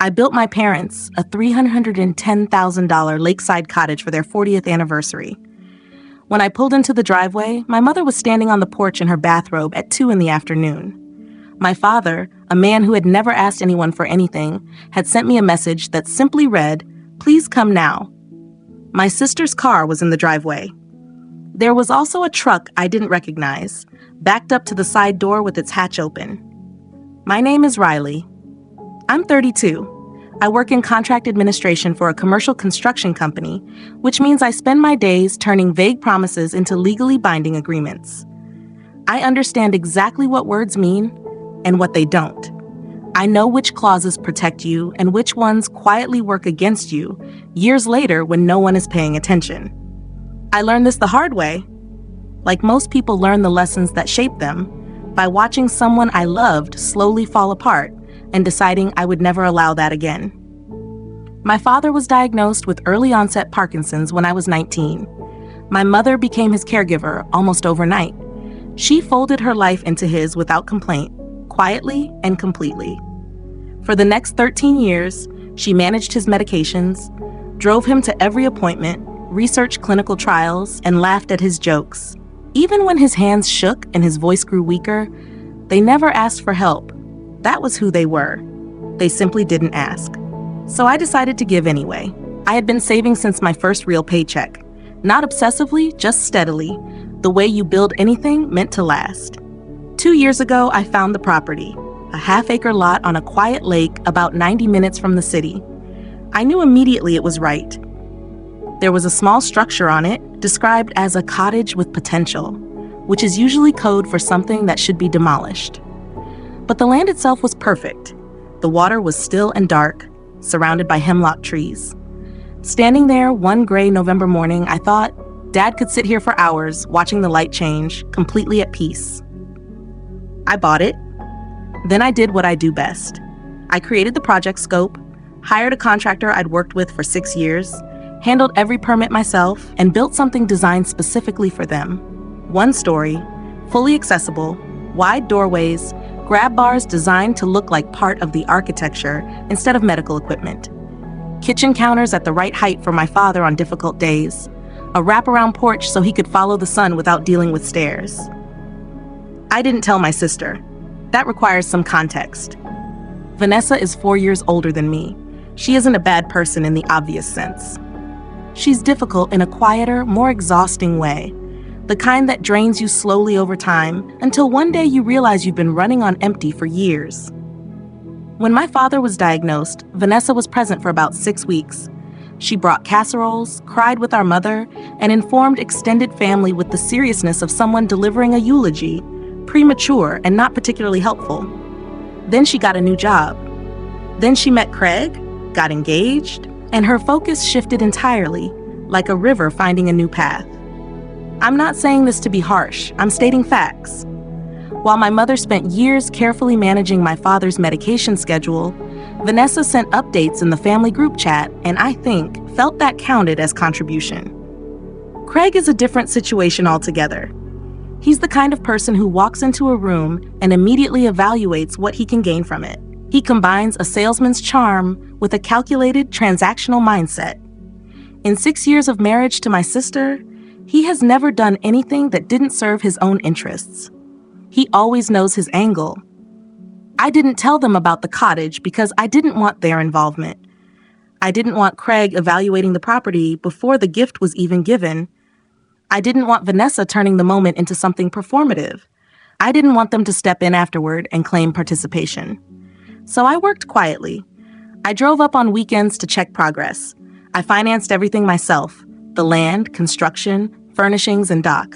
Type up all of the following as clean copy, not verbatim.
I built my parents a $310,000 lakeside cottage for their 40th anniversary. When I pulled into the driveway, my mother was standing on the porch in her bathrobe at 2 in the afternoon. My father, a man who had never asked anyone for anything, had sent me a message that simply read, "Please come now." My sister's car was in the driveway. There was also a truck I didn't recognize, backed up to the side door with its hatch open. My name is Riley. I'm 32. I work in contract administration for a commercial construction company, which means I spend my days turning vague promises into legally binding agreements. I understand exactly what words mean and what they don't. I know which clauses protect you and which ones quietly work against you years later when no one is paying attention. I learned this the hard way. Like most people learn the lessons that shape them, by watching someone I loved slowly fall apart and deciding I would never allow that again. My father was diagnosed with early onset Parkinson's when I was 19. My mother became his caregiver almost overnight. She folded her life into his without complaint, quietly and completely. For the next 13 years, she managed his medications, drove him to every appointment, researched clinical trials, and laughed at his jokes. Even when his hands shook and his voice grew weaker, they never asked for help. That was who they were. They simply didn't ask. So I decided to give anyway. I had been saving since my first real paycheck. Not obsessively, just steadily. The way you build anything meant to last. 2 years ago, I found the property, a half-acre lot on a quiet lake about 90 minutes from the city. I knew immediately it was right. There was a small structure on it, described as a cottage with potential, which is usually code for something that should be demolished. But the land itself was perfect. The water was still and dark, surrounded by hemlock trees. Standing there one gray November morning, I thought, Dad could sit here for hours watching the light change, completely at peace. I bought it. Then I did what I do best. I created the project scope, hired a contractor I'd worked with for 6 years, handled every permit myself, and built something designed specifically for them. One story, fully accessible, wide doorways, grab bars designed to look like part of the architecture instead of medical equipment. Kitchen counters at the right height for my father on difficult days. A wraparound porch so he could follow the sun without dealing with stairs. I didn't tell my sister. That requires some context. Vanessa is 4 years older than me. She isn't a bad person in the obvious sense. She's difficult in a quieter, more exhausting way. The kind that drains you slowly over time until one day you realize you've been running on empty for years. When my father was diagnosed, Vanessa was present for about 6 weeks. She brought casseroles, cried with our mother, and informed extended family with the seriousness of someone delivering a eulogy, premature and not particularly helpful. Then she got a new job. Then she met Craig, got engaged, and her focus shifted entirely, like a river finding a new path. I'm not saying this to be harsh, I'm stating facts. While my mother spent years carefully managing my father's medication schedule, Vanessa sent updates in the family group chat and I think felt that counted as contribution. Craig is a different situation altogether. He's the kind of person who walks into a room and immediately evaluates what he can gain from it. He combines a salesman's charm with a calculated transactional mindset. In 6 years of marriage to my sister, he has never done anything that didn't serve his own interests. He always knows his angle. I didn't tell them about the cottage because I didn't want their involvement. I didn't want Craig evaluating the property before the gift was even given. I didn't want Vanessa turning the moment into something performative. I didn't want them to step in afterward and claim participation. So I worked quietly. I drove up on weekends to check progress. I financed everything myself: the land, construction, furnishings, and dock.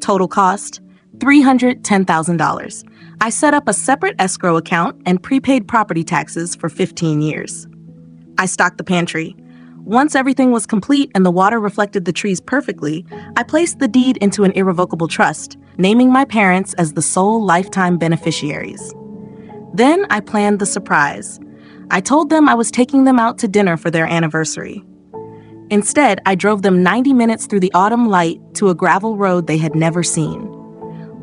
Total cost, $310,000. I set up a separate escrow account and prepaid property taxes for 15 years. I stocked the pantry. Once everything was complete and the water reflected the trees perfectly, I placed the deed into an irrevocable trust, naming my parents as the sole lifetime beneficiaries. Then I planned the surprise. I told them I was taking them out to dinner for their anniversary. Instead, I drove them 90 minutes through the autumn light to a gravel road they had never seen.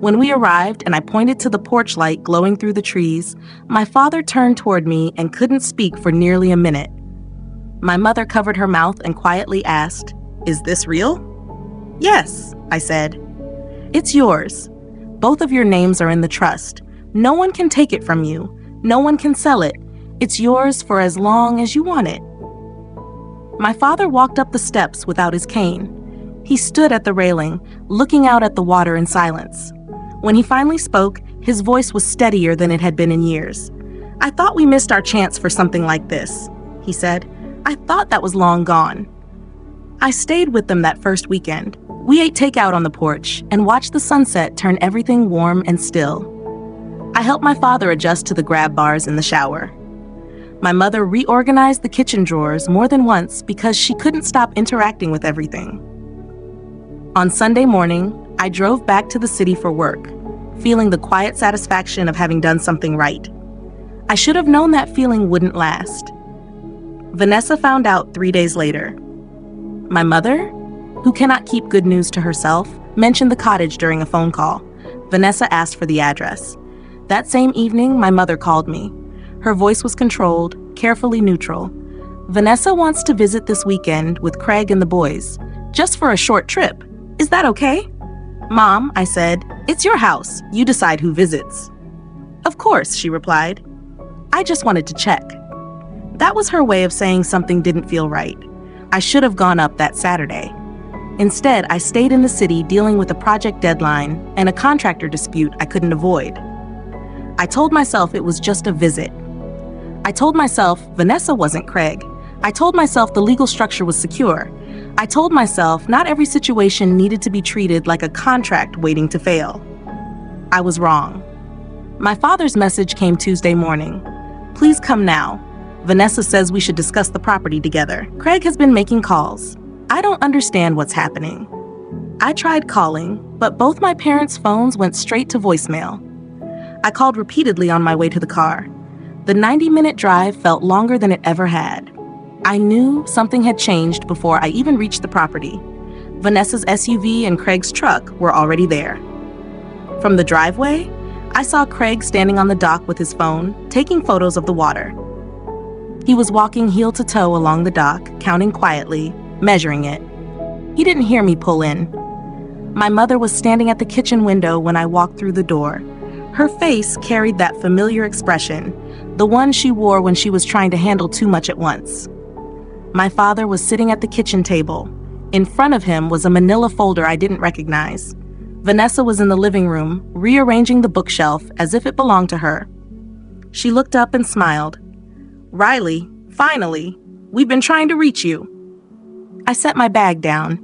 When we arrived and I pointed to the porch light glowing through the trees, my father turned toward me and couldn't speak for nearly a minute. My mother covered her mouth and quietly asked, "Is this real?" "Yes," I said. "It's yours. Both of your names are in the trust. No one can take it from you. No one can sell it. It's yours for as long as you want it." My father walked up the steps without his cane. He stood at the railing, looking out at the water in silence. When he finally spoke, his voice was steadier than it had been in years. "I thought we missed our chance for something like this," he said. "I thought that was long gone." I stayed with them that first weekend. We ate takeout on the porch and watched the sunset turn everything warm and still. I helped my father adjust to the grab bars in the shower. My mother reorganized the kitchen drawers more than once because she couldn't stop interacting with everything. On Sunday morning, I drove back to the city for work, feeling the quiet satisfaction of having done something right. I should have known that feeling wouldn't last. Vanessa found out 3 days later. My mother, who cannot keep good news to herself, mentioned the cottage during a phone call. Vanessa asked for the address. That same evening, my mother called me. Her voice was controlled, carefully neutral. "Vanessa wants to visit this weekend with Craig and the boys, just for a short trip. Is that okay?" "Mom," I said, "it's your house. You decide who visits." "Of course," she replied. "I just wanted to check." That was her way of saying something didn't feel right. I should have gone up that Saturday. Instead, I stayed in the city dealing with a project deadline and a contractor dispute I couldn't avoid. I told myself it was just a visit. I told myself Vanessa wasn't Craig. I told myself the legal structure was secure. I told myself not every situation needed to be treated like a contract waiting to fail. I was wrong. My father's message came Tuesday morning. "Please come now. Vanessa says we should discuss the property together. Craig has been making calls. I don't understand what's happening." I tried calling, but both my parents' phones went straight to voicemail. I called repeatedly on my way to the car. The 90-minute drive felt longer than it ever had. I knew something had changed before I even reached the property. Vanessa's SUV and Craig's truck were already there. From the driveway, I saw Craig standing on the dock with his phone, taking photos of the water. He was walking heel to toe along the dock, counting quietly, measuring it. He didn't hear me pull in. My mother was standing at the kitchen window when I walked through the door. Her face carried that familiar expression, the one she wore when she was trying to handle too much at once. My father was sitting at the kitchen table. In front of him was a manila folder I didn't recognize. Vanessa was in the living room, rearranging the bookshelf as if it belonged to her. She looked up and smiled. "Riley, finally. We've been trying to reach you." I set my bag down.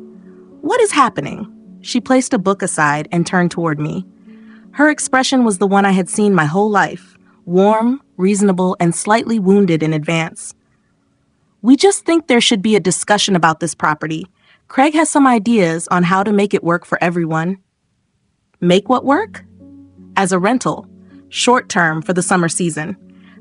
"What is happening?" She placed a book aside and turned toward me. Her expression was the one I had seen my whole life, warm, reasonable, and slightly wounded in advance. "We just think there should be a discussion about this property. Craig has some ideas on how to make it work for everyone." "Make what work?" "As a rental. Short-term for the summer season.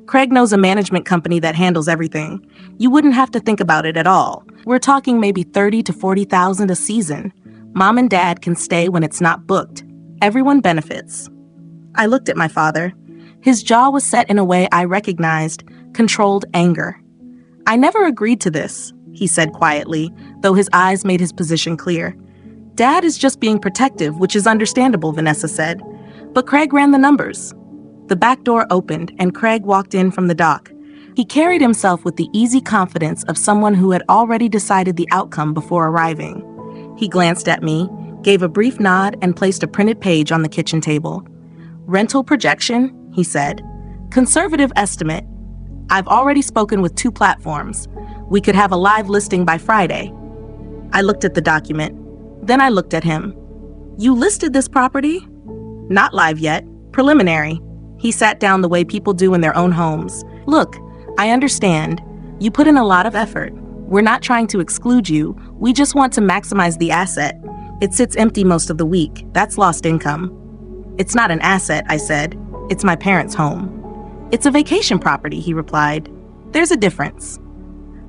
Craig knows a management company that handles everything. You wouldn't have to think about it at all. We're talking maybe $30,000 to $40,000 a season. Mom and Dad can stay when it's not booked. Everyone benefits." I looked at my father. His jaw was set in a way I recognized, controlled anger. "I never agreed to this," he said quietly, though his eyes made his position clear. "Dad is just being protective, which is understandable," Vanessa said. "But Craig ran the numbers." The back door opened, and Craig walked in from the dock. He carried himself with the easy confidence of someone who had already decided the outcome before arriving. He glanced at me, gave a brief nod, and placed a printed page on the kitchen table. "Rental projection," he said. "Conservative estimate. I've already spoken with 2 platforms. We could have a live listing by Friday." I looked at the document. Then I looked at him. "You listed this property?" "Not live yet. Preliminary." He sat down the way people do in their own homes. "Look, I understand. You put in a lot of effort. We're not trying to exclude you. We just want to maximize the asset. It sits empty most of the week. That's lost income." "It's not an asset," I said. "It's my parents' home." "It's a vacation property," he replied. "There's a difference."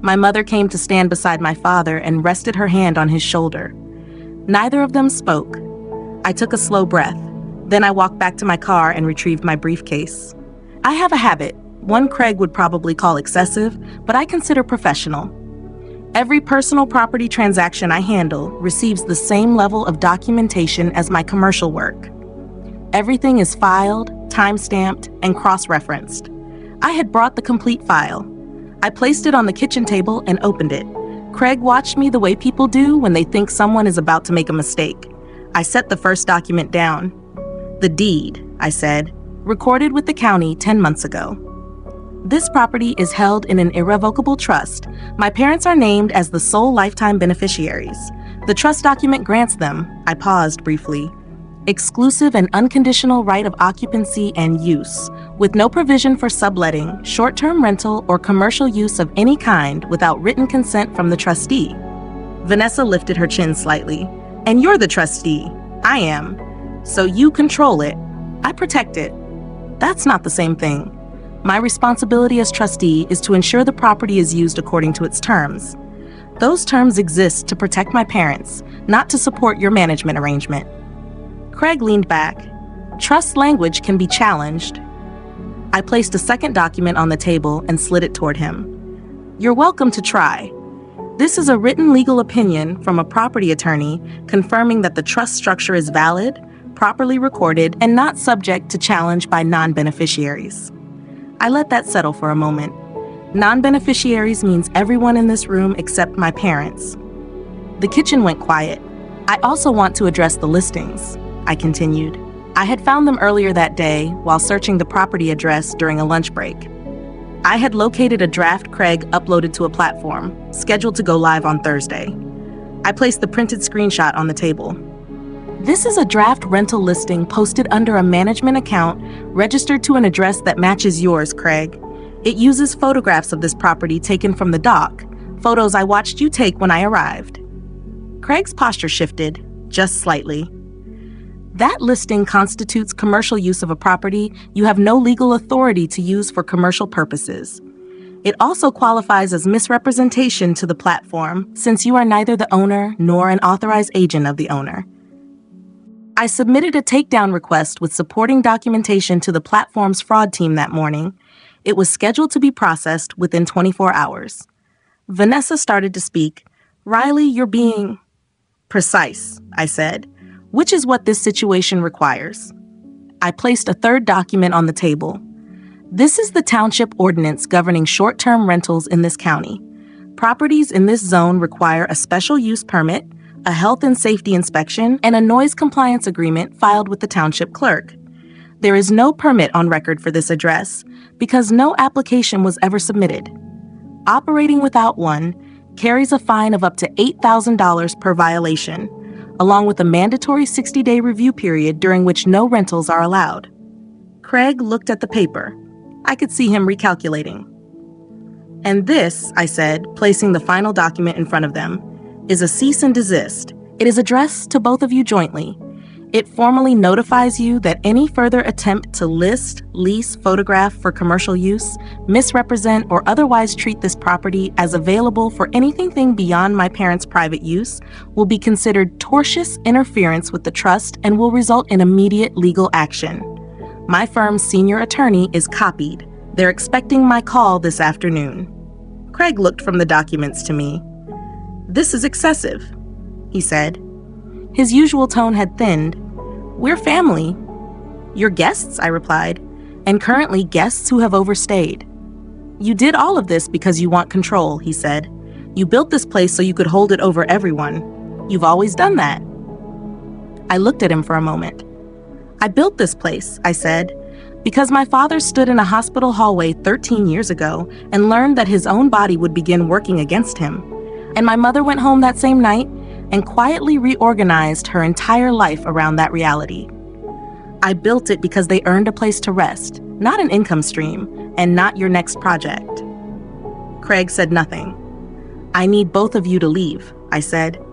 My mother came to stand beside my father and rested her hand on his shoulder. Neither of them spoke. I took a slow breath. Then I walked back to my car and retrieved my briefcase. I have a habit, one Craig would probably call excessive, but I consider professional. Every personal property transaction I handle receives the same level of documentation as my commercial work. Everything is filed, time-stamped, and cross-referenced. I had brought the complete file. I placed it on the kitchen table and opened it. Craig watched me the way people do when they think someone is about to make a mistake. I set the first document down. The deed, I said, recorded with the county 10 months ago. This property is held in an irrevocable trust. My parents are named as the sole lifetime beneficiaries. The trust document grants them, I paused briefly, exclusive and unconditional right of occupancy and use, with no provision for subletting, short-term rental, or commercial use of any kind without written consent from the trustee. Vanessa lifted her chin slightly. And you're the trustee. I am. So you control it. I protect it. That's not the same thing. My responsibility as trustee is to ensure the property is used according to its terms. Those terms exist to protect my parents, not to support your management arrangement. Craig leaned back. Trust language can be challenged. I placed a second document on the table and slid it toward him. You're welcome to try. This is a written legal opinion from a property attorney confirming that the trust structure is valid, properly recorded, and not subject to challenge by non-beneficiaries. I let that settle for a moment. Non-beneficiaries means everyone in this room except my parents. The kitchen went quiet. I also want to address the listings, I continued. I had found them earlier that day while searching the property address during a lunch break. I had located a draft Craig uploaded to a platform, scheduled to go live on Thursday. I placed the printed screenshot on the table. This is a draft rental listing posted under a management account registered to an address that matches yours, Craig. It uses photographs of this property taken from the dock, photos I watched you take when I arrived. Craig's posture shifted, just slightly. That listing constitutes commercial use of a property you have no legal authority to use for commercial purposes. It also qualifies as misrepresentation to the platform, since you are neither the owner nor an authorized agent of the owner. I submitted a takedown request with supporting documentation to the platform's fraud team that morning. It was scheduled to be processed within 24 hours. Vanessa started to speak. Riley, you're being precise, I said, which is what this situation requires. I placed a third document on the table. This is the township ordinance governing short-term rentals in this county. Properties in this zone require a special use permit, a health and safety inspection, and a noise compliance agreement filed with the township clerk. There is no permit on record for this address because no application was ever submitted. Operating without one carries a fine of up to $8,000 per violation, along with a mandatory 60-day review period during which no rentals are allowed. Craig looked at the paper. I could see him recalculating. And this, I said, placing the final document in front of them, is a cease and desist. It is addressed to both of you jointly. It formally notifies you that any further attempt to list, lease, photograph for commercial use, misrepresent, or otherwise treat this property as available for anything beyond my parents' private use will be considered tortious interference with the trust and will result in immediate legal action. My firm's senior attorney is copied. They're expecting my call this afternoon. Craig looked from the documents to me. This is excessive, he said. His usual tone had thinned. We're family. You're guests, I replied, and currently guests who have overstayed. You did all of this because you want control, he said. You built this place so you could hold it over everyone. You've always done that. I looked at him for a moment. I built this place, I said, because my father stood in a hospital hallway 13 years ago and learned that his own body would begin working against him. And my mother went home that same night and quietly reorganized her entire life around that reality. I built it because they earned a place to rest, not an income stream, and not your next project. Craig said nothing. I need both of you to leave, I said.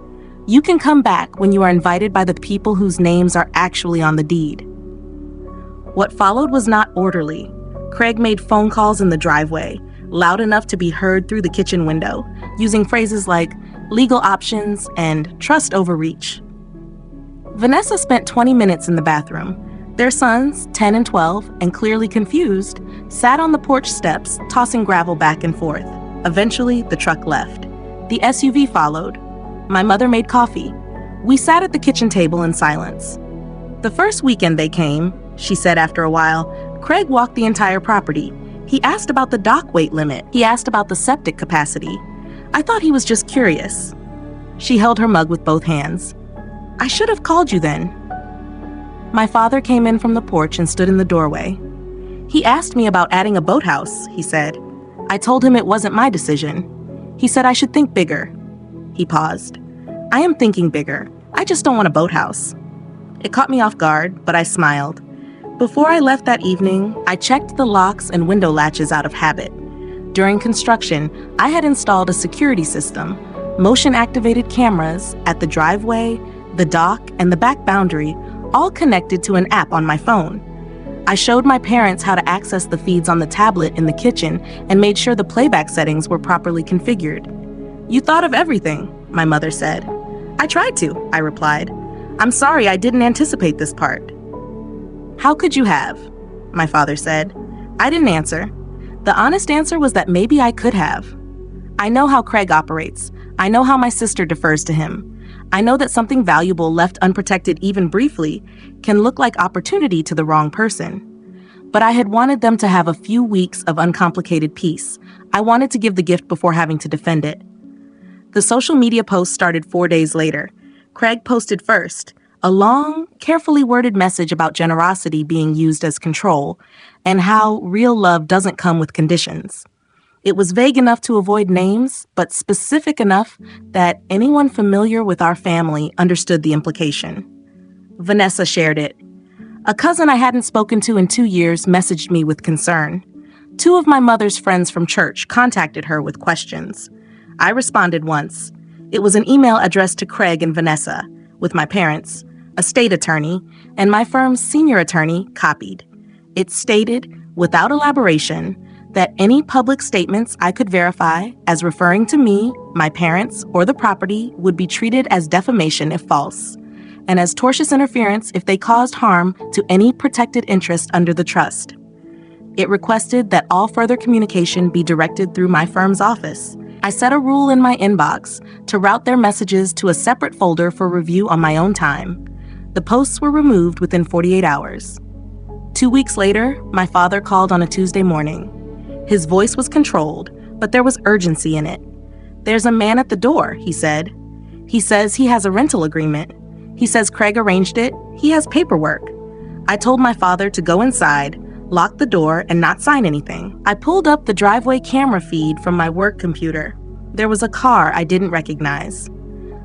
You can come back when you are invited by the people whose names are actually on the deed. What followed was not orderly. Craig made phone calls in the driveway, loud enough to be heard through the kitchen window, using phrases like legal options and trust overreach. Vanessa spent 20 minutes in the bathroom. Their sons, 10 and 12, and clearly confused, sat on the porch steps, tossing gravel back and forth. Eventually, the truck left. The SUV followed. My mother made coffee. We sat at the kitchen table in silence. "The first weekend they came," she said after a while, "Craig walked the entire property. He asked about the dock weight limit. He asked about the septic capacity. I thought he was just curious." She held her mug with both hands. "I should have called you then." My father came in from the porch and stood in the doorway. "He asked me about adding a boathouse," he said. "I told him it wasn't my decision. He said I should think bigger." He paused. "I am thinking bigger. I just don't want a boathouse." It caught me off guard, but I smiled. Before I left that evening, I checked the locks and window latches out of habit. During construction, I had installed a security system, motion-activated cameras at the driveway, the dock, and the back boundary, all connected to an app on my phone. I showed my parents how to access the feeds on the tablet in the kitchen and made sure the playback settings were properly configured. "You thought of everything," my mother said. "I tried to," I replied. "I'm sorry I didn't anticipate this part." "How could you have?" my father said. I didn't answer. The honest answer was that maybe I could have. I know how Craig operates. I know how my sister defers to him. I know that something valuable left unprotected even briefly can look like opportunity to the wrong person. But I had wanted them to have a few weeks of uncomplicated peace. I wanted to give the gift before having to defend it. The social media post started 4 days later. Craig posted first, a long, carefully worded message about generosity being used as control and how real love doesn't come with conditions. It was vague enough to avoid names, but specific enough that anyone familiar with our family understood the implication. Vanessa shared it. A cousin I hadn't spoken to in 2 years messaged me with concern. 2 of my mother's friends from church contacted her with questions. I responded once. It was an email addressed to Craig and Vanessa, with my parents, a state attorney, and my firm's senior attorney copied. It stated, without elaboration, that any public statements I could verify as referring to me, my parents, or the property would be treated as defamation if false, and as tortious interference if they caused harm to any protected interest under the trust. It requested that all further communication be directed through my firm's office. I set a rule in my inbox to route their messages to a separate folder for review on my own time. The posts were removed within 48 hours. 2 weeks later, my father called on a Tuesday morning. His voice was controlled, but there was urgency in it. "There's a man at the door," he said. "He says he has a rental agreement. He says Craig arranged it. He has paperwork." I told my father to go inside, lock the door, and not sign anything. I pulled up the driveway camera feed from my work computer. There was a car I didn't recognize.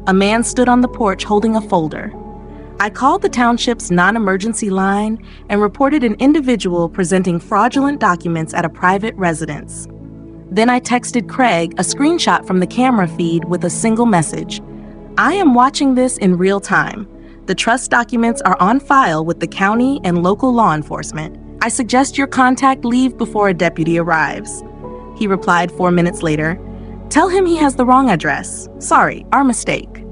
A man stood on the porch holding a folder. I called the township's non-emergency line and reported an individual presenting fraudulent documents at a private residence. Then I texted Craig a screenshot from the camera feed with a single message. "I am watching this in real time. The trust documents are on file with the county and local law enforcement. I suggest your contact leave before a deputy arrives." He replied 4 minutes later, "Tell him he has the wrong address. Sorry, our mistake."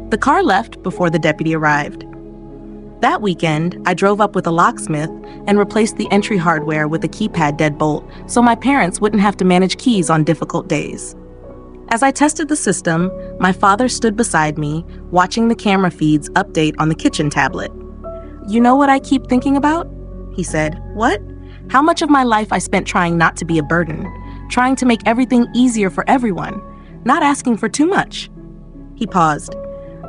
The car left before the deputy arrived. That weekend, I drove up with a locksmith and replaced the entry hardware with a keypad deadbolt so my parents wouldn't have to manage keys on difficult days. As I tested the system, my father stood beside me, watching the camera feeds update on the kitchen tablet. "You know what I keep thinking about?" he said. "What?" "How much of my life I spent trying not to be a burden, trying to make everything easier for everyone, not asking for too much." He paused.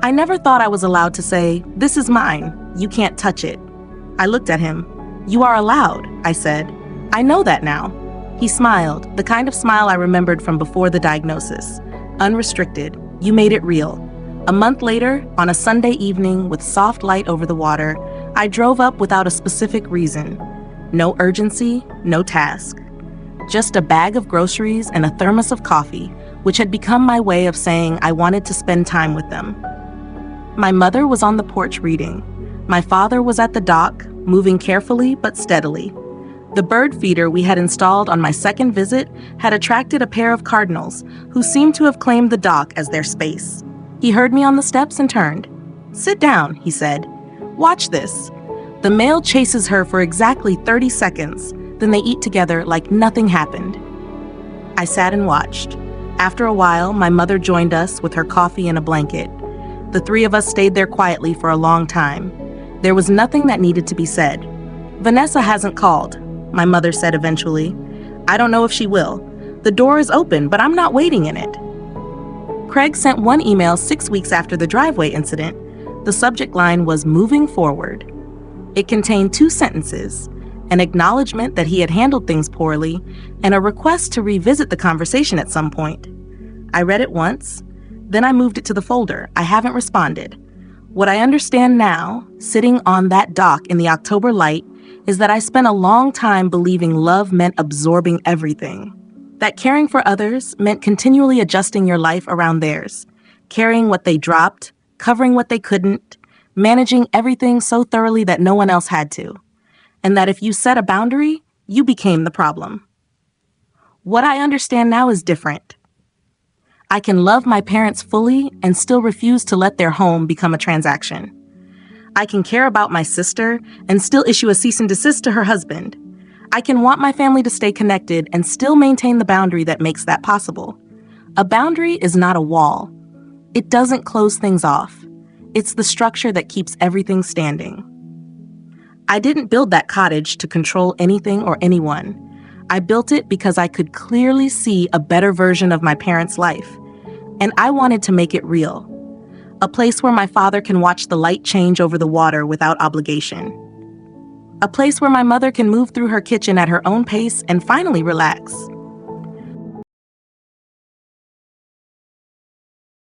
"I never thought I was allowed to say, 'This is mine, you can't touch it.'" I looked at him. "You are allowed," I said. "I know that now." He smiled, the kind of smile I remembered from before the diagnosis. "Unrestricted. You made it real." A month later, on a Sunday evening with soft light over the water, I drove up without a specific reason. No urgency, no task. Just a bag of groceries and a thermos of coffee, which had become my way of saying I wanted to spend time with them. My mother was on the porch reading. My father was at the dock, moving carefully but steadily. The bird feeder we had installed on my second visit had attracted a pair of cardinals who seemed to have claimed the dock as their space. He heard me on the steps and turned. "Sit down," he said. "Watch this." The male chases her for exactly 30 seconds, then they eat together like nothing happened. I sat and watched. After a while, my mother joined us with her coffee and a blanket. The three of us stayed there quietly for a long time. There was nothing that needed to be said. "Vanessa hasn't called," my mother said eventually. "I don't know if she will. The door is open, but I'm not waiting in it." Craig sent one email 6 weeks after the driveway incident. The subject line was "Moving Forward." It contained 2 sentences, an acknowledgement that he had handled things poorly, and a request to revisit the conversation at some point. I read it once, then I moved it to the folder. I haven't responded. What I understand now, sitting on that dock in the October light, is that I spent a long time believing love meant absorbing everything. That caring for others meant continually adjusting your life around theirs, carrying what they dropped, covering what they couldn't, managing everything so thoroughly that no one else had to. And that if you set a boundary, you became the problem. What I understand now is different. I can love my parents fully and still refuse to let their home become a transaction. I can care about my sister and still issue a cease and desist to her husband. I can want my family to stay connected and still maintain the boundary that makes that possible. A boundary is not a wall. It doesn't close things off. It's the structure that keeps everything standing. I didn't build that cottage to control anything or anyone. I built it because I could clearly see a better version of my parents' life, and I wanted to make it real. A place where my father can watch the light change over the water without obligation. A place where my mother can move through her kitchen at her own pace and finally relax.